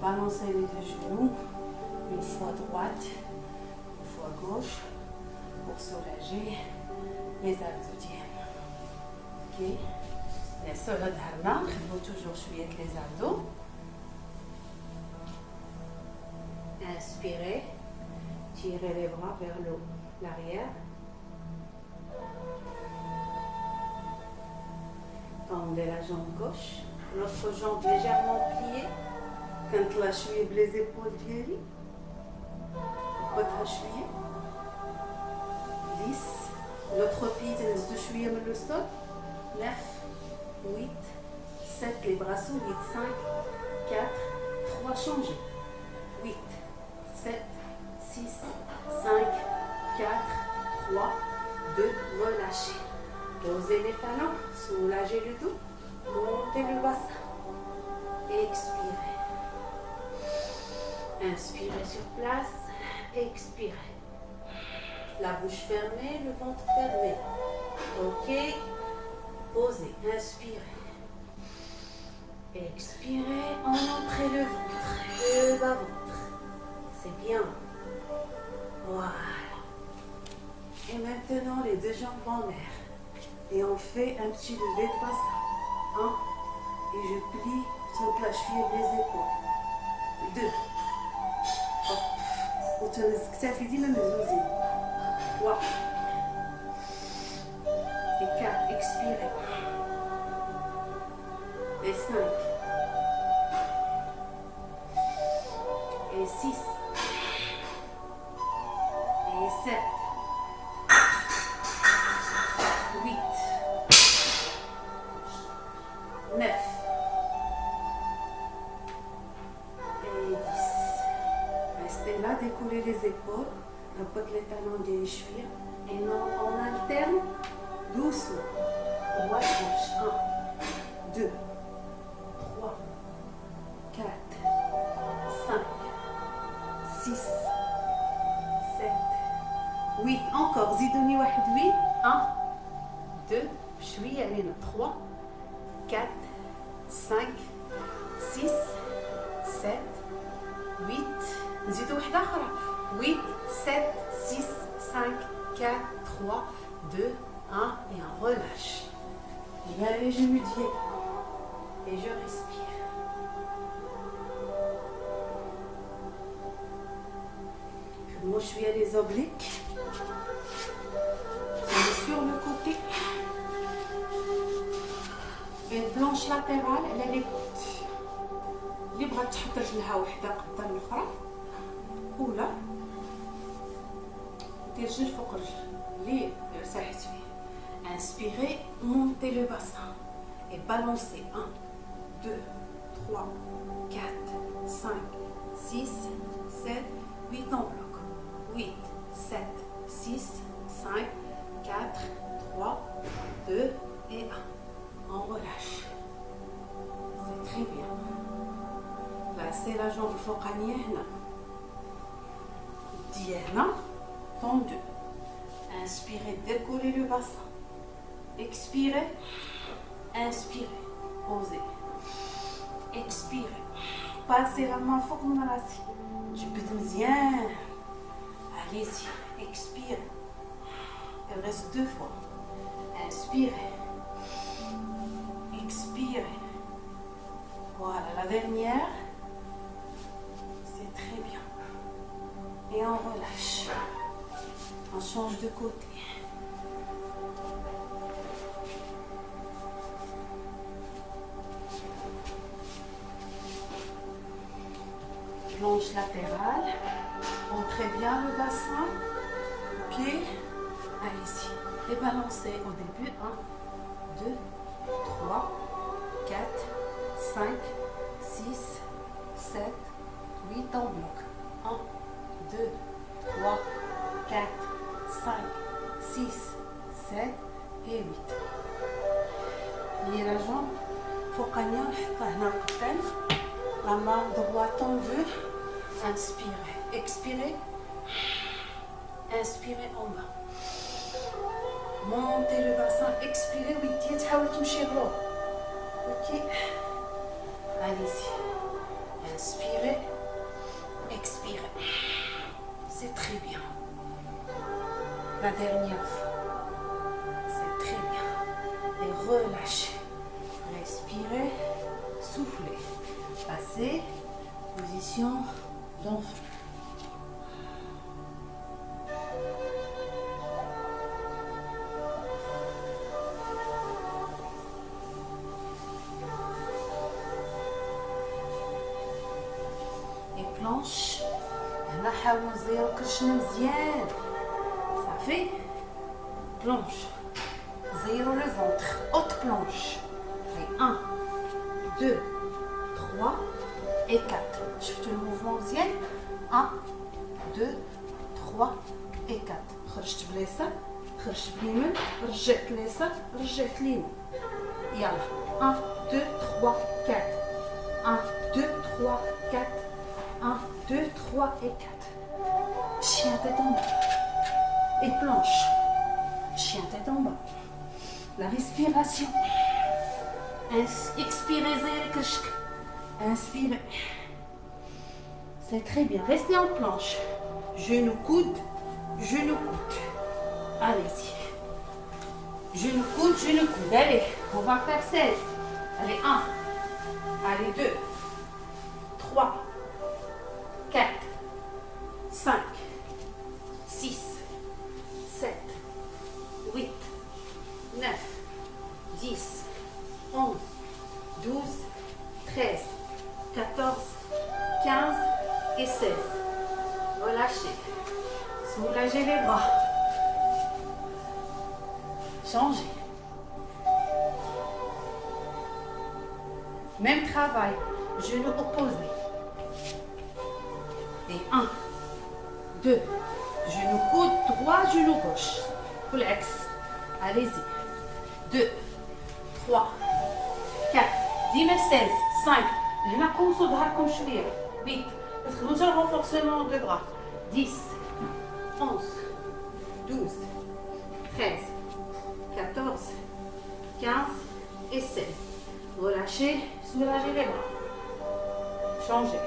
Balancez les deux genoux. Une fois droite, une fois gauche. Pour soulager les abdos. Ok. Bien sûr, le dharna. Il faut toujours jouer avec les abdos. Inspirez. Tirez les bras vers l'arrière. Tendez la jambe gauche, l'autre jambe légèrement pliée. Quand la cheville les épaules ديالي. Votre cheville. Lisse. L'autre pied تنزلوا شوية من le sol. 9, 8, 7, les bras sous 8, 5, 4, 3, changez. 8, 7, 6, 5, 4, 3, 2, relâchez. Posez les talons, soulagez le dos, montez le bassin. Expirez. Inspirez sur place, expirez. La bouche fermée, le ventre fermé. Ok. Posez, inspirez. Expirez, entrez le ventre, le bas-ventre. C'est bien. Voilà. Et maintenant, les deux jambes en l'air. Et on fait un petit lever de bassin. 1. Et je plie toute la cheville et les épaules. 2. Hop. وتنزكتافي ديما مهزوزين. 3. Et 4. Expirez. Et 5. Et 6. Et 7. 8. 9. Et 10. Restez là, décollez les épaules, rabote les talons des chevilles et on alterne doucement. Droite, gauche. 1, 2, 3, 4, 5, 6, 7, 8. Encore, زيدوني واحد 8. 1, 2, شوية علينا 3, 4, 5, 6, 7, 8. نزيدو واحدة أخرى. 8, 7, 6, 5, 4, 3, 2, 1. Et on relâche. Je vais aller genoux et je respire. Je mouche شوية les obliques. Sur le côté. Une planche latérale على les côtes. اللي بغات تحط رجلها وحده قدام الاخرى ولا دير رجل فوق رجل اللي ارتاحت فيه. Inspirez, montez le bassin et balancez. 1, 2, 3, 4, 5, 6, 7, 8 en bloc. 8, 7, 6, 5, 4, 3, 2 et 1. On relâche. هنا tendu. Inspirez, décollez le bassin. Expirez, inspirez, posez. Expirez, passez la main فوق من راسي. جبد مزيان. Allez-y, expirez. Il reste 2 fois. Inspirez. Expirez. Voilà, la dernière. C'est très bien. Et on relâche. On change de côté. Planche latérale. Entrez bien le bassin. Pied. Allez-y. Et balancez au début. 1, 2, 3, 4, 5, 6, 7, 8 en bloc. 1, 2, 3, 4, 5, 6, 7 et 8. Liez la jambe. فوقانية نحطها هنا قدام. La main droite tendue. Inspirez. Expirez. Inspirez en bas. Montez le bassin. Expirez. ويدي تحاول تمشي للور. Ok. Allez-y. Inspirez. Expirez. C'est très bien. La dernière fois. C'est très bien. Et relâchez. Respirez. Soufflez. Passez. Position d'enfant. Et planche. هنا حاولوا نزيرو كرشنا مزيان. صافي. Planche. Zéro le ventre. Haute planche. Et 1, 2, 3 et 4. شفتوا الموفمون مزيان. 1, 2, 3 et 4. خرجت باليسار، خرجت باليمين، رجعت اليسار، رجعت اليمين. يلا. 1, 2, 3, 4. 1, 2, 3, 4. 1, 2, 3 et 4. Chien tête en bas. Et planche. Chien tête en bas. La respiration. Expirez, inspirez. C'est très bien. Restez en planche. Genou, coude, genou, coude. Allez-y. Genou, coude, genou, coude. Allez, on va faire 16. Allez, 1. Allez, 2. 3. 4. 5. 6. 7. 8. 9. 10. 11. 12. 13. 14. 15 et 16. Relâchez. Soulagez les bras. Changez. Même travail. Genou opposé. Et 1, 2. Genou coude droit, genou gauche. Pour l'axe. Allez-y. 2, 3, 4. ديما 16. 5. هنا قوسوا ظهركم شويه. 8. تدخلوا حتى الرونفورسمون دو بras. 10, 11, 12, 13, 14, 15 et 16. Relâchez, soulagez les bras. Changez.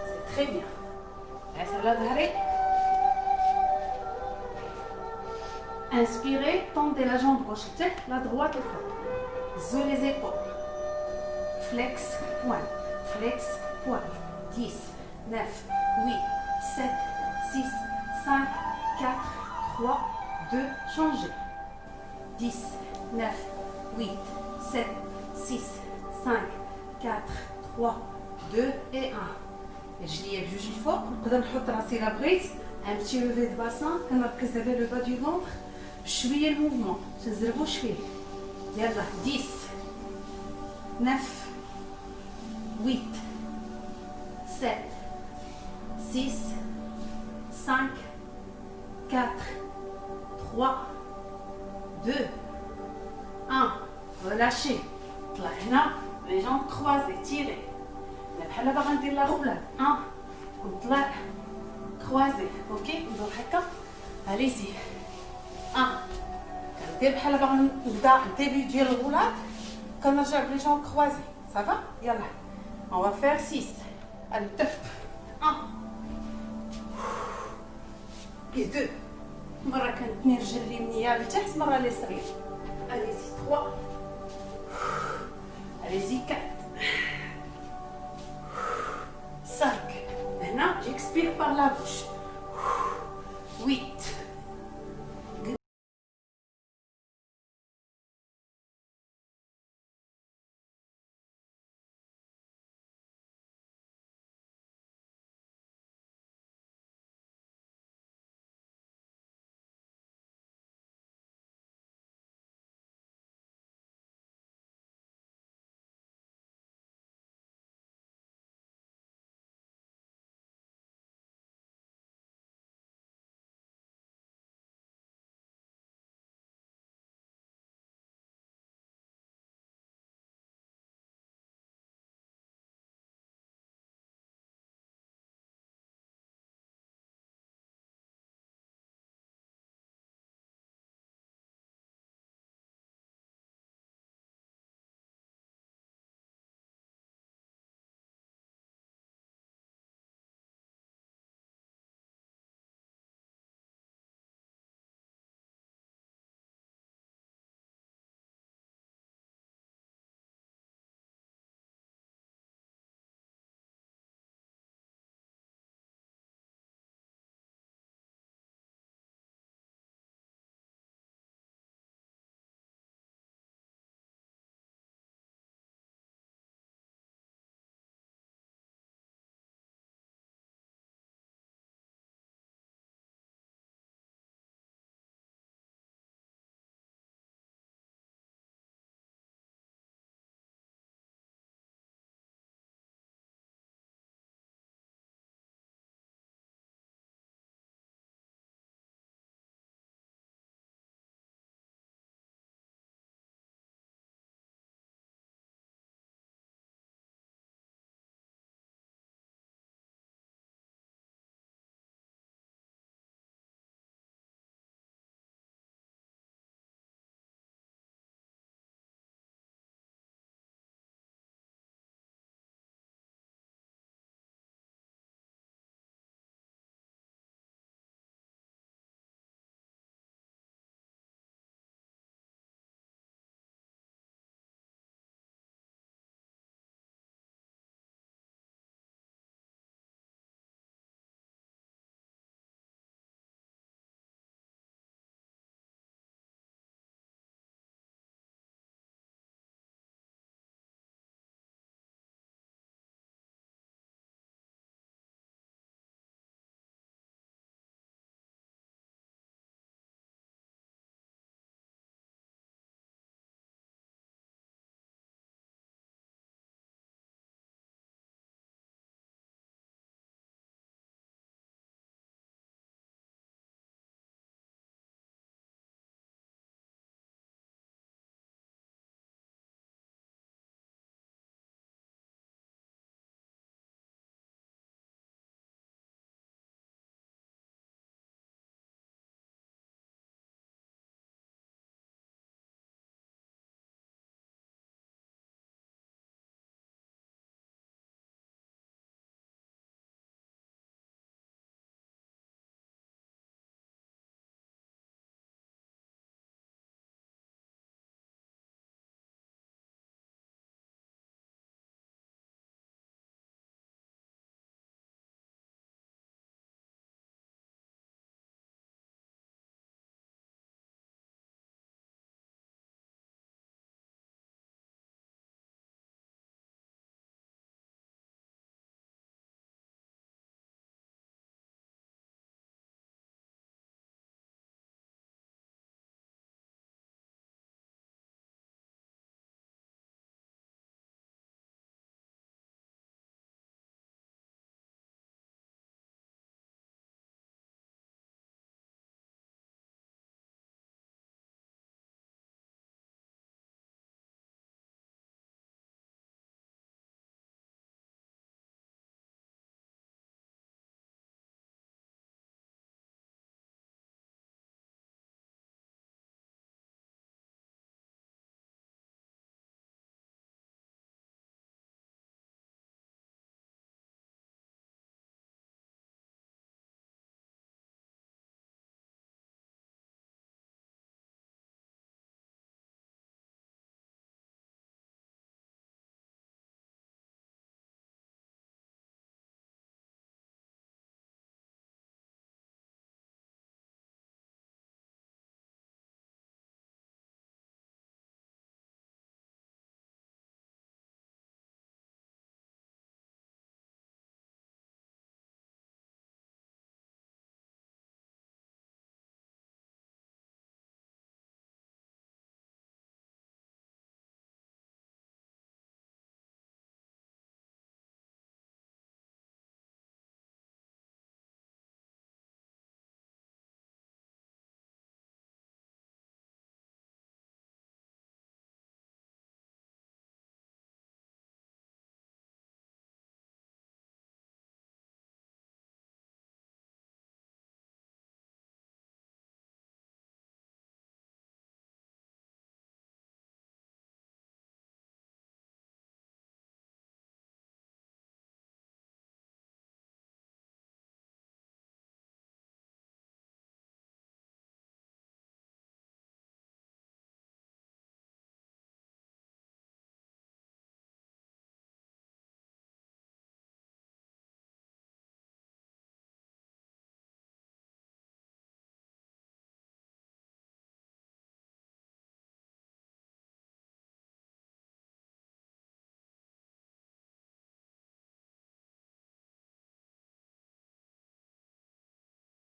C'est très bien. Inspirez, tendez la jambe gauche, la droite est forte. Zou les épaules. Flex, pointe. Flex, pointe. 10, 9, 8, 7, 6, 5, 4, 3, 2, changez. 10, 9, 8, 7, 6, 5, 4, 3, 2 et 1. رجليا بجوج الفوق، نقدر نحط راسي لا بغيت، ان بتي لوفي دو باسان، كنركز على لو با دو فونتر، بشويه الموفمون، تنزربوش فيه. يلا 10 9 8 7 6 5 4 3 2 1. Relâchez. طلع هنا les jambes croisées, tirez. بحال باغا ندير لا غبلان. 1 ونطلع كروازي. اوكي ندور هكا. اليزي. كندير بحال باغا نبدا الديبي ديال الغولات كنرجع بلي جون كروازي. صافا يلا on va faire 6. allez 2 1 et 2. مره كنتني رجل اليمنيه لتحت مره اليسريه. اليزي 3. اليزي 4 5. هنا j'expire par la bouche. 8.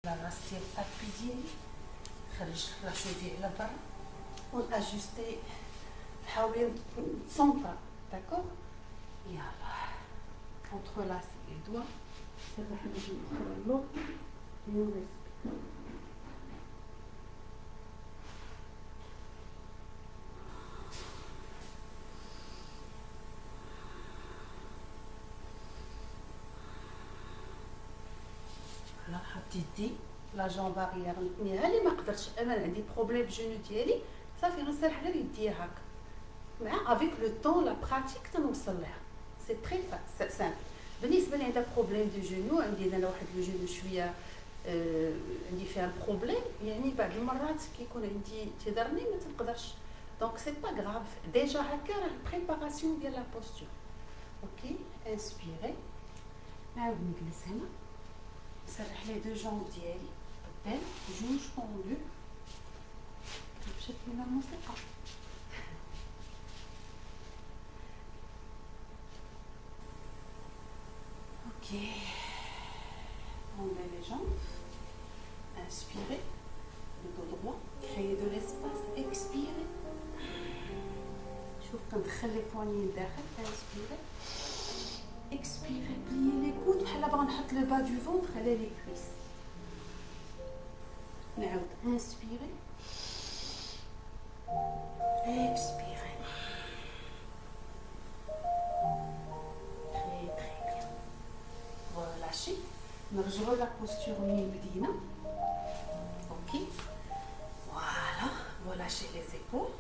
لا راس ديال الابي ديالي خرج لا شوفي على برا وناجستي نحاول نسونطر داكوغ يلا كونترولاسي لي دوا سرح نجي نخرج اللور ونريسبي لا حطيتي لا جون باغيير نتنيها لي ما قدرتش انا عندي بروبليم جونو ديالي صافي نسرح غير يديا هكا مع افيك لو طون لا براتيك تنوصل لها سي تري سامبل بالنسبه لي عندها بروبليم دو جونو عندي انا واحد لو جونو شويه عندي فيها بروبليم يعني بعض المرات كيكون عندي تيضرني ما تنقدرش دونك سي با غراف ديجا هكا راه البريباراسيون ديال لا بوستور اوكي انسبيري نعاود نجلس هنا نسرح لي دو جون ديالي قدام جوج طوندو مشات لينا الموسيقى اوكي tendez les jambes inspirez le dos droit créez de l'espace expirez شوف كندخل لي بواني لداخل inspirez expirez pliez les coudes بحال باغا نحط le bas du ventre على les cuisses نعاود inspirez expirez très très bien relâchez نرجعوا لا بوستور من بدينا اوكي فوالا relâchez les épaules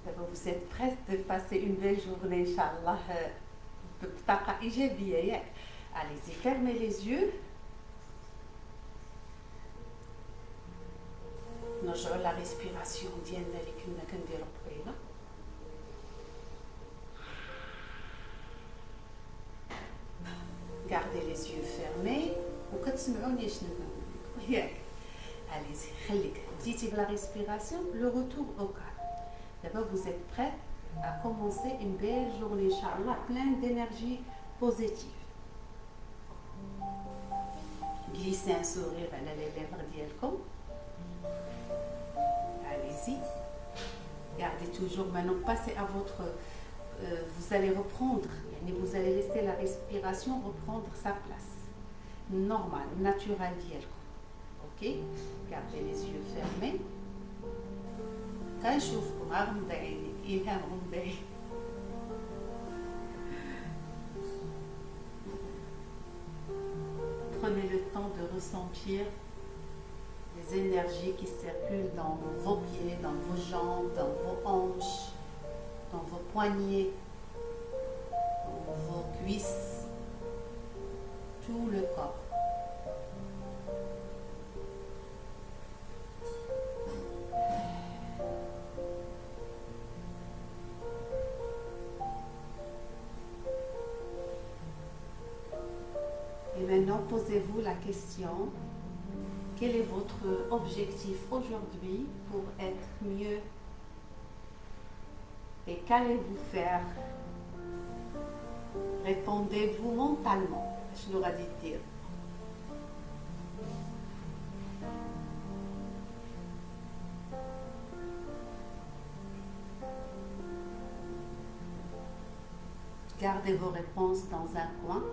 d'abord vous êtes prête de passer une belle journée inchallah بطاقة إيجابية ياك allez-y fermez les yeux نرجعوا لا ريسبيراسيون ديالنا اللي كنا كنديرو قبيله gardez les yeux fermés وكتسمعوني شنو كنقول ياك allez-y خليك بديتي بلا ريسبيراسيون لو روتور au calme d'abord vous êtes prête à commencer une belle journée inchallah pleine d'énergie positive glissez un sourire على les lèvres ديالكم allez-y gardez toujours maintenant passez à votre vous allez reprendre vous allez laisser la respiration reprendre sa place normale naturelle ديالكم ok gardez les yeux fermés كنشوفكم غمضي عينيك إلهام غمضي prenez le temps de ressentir les énergies qui circulent dans vos pieds, dans vos jambes, dans vos hanches, dans vos poignets, dans vos cuisses, tout le corps. Et maintenant, posez-vous la question, quel est votre objectif aujourd'hui pour être mieux? Et qu'allez-vous faire? Répondez-vous mentalement. Je n'aurais dit dire. Gardez vos réponses dans un coin.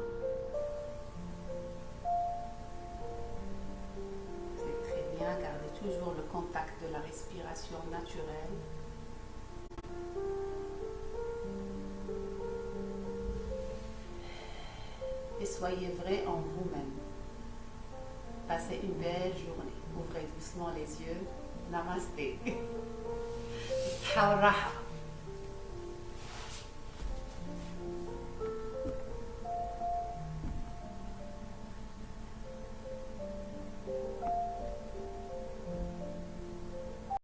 C'est très bien, gardez toujours le contact de la respiration naturelle. Et soyez vrai en vous-même. Passez une belle journée. Ouvrez doucement les yeux. Namasté.